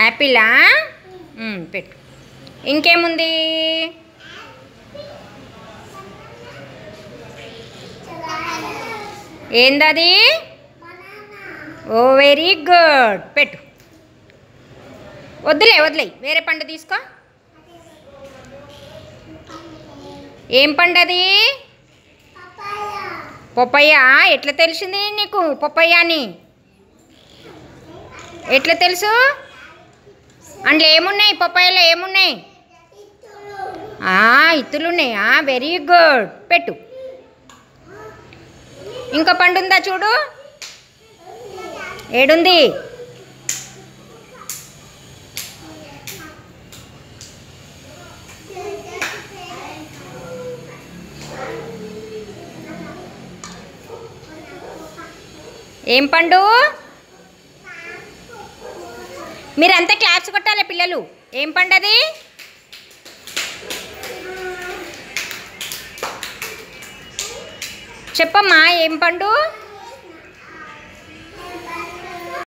యాపిలా? పెట్టు. ఇంకేముంది? ఏందది? ఓ వెరీ గుడ్. పెట్టు. వద్దులే వేరే పండు తీసుకో. ఏం పండు అది? పపాయ. ఎట్లా తెలిసింది నీకు పపాయ అని? ఎట్లా తెలుసు? అందులో ఏమున్నాయి? పపాయలో ఏమున్నాయి? ఇత్తులు ఉన్నాయా? Very good. పెట్టు. ఇంకో పండు ఉందా చూడు. ఏడుంది? ఏం పండు? మీరంతా క్లాప్స్ కొట్టాలి పిల్లలు. ఏం పండు అది? చెప్పమ్మా, ఏం పండు?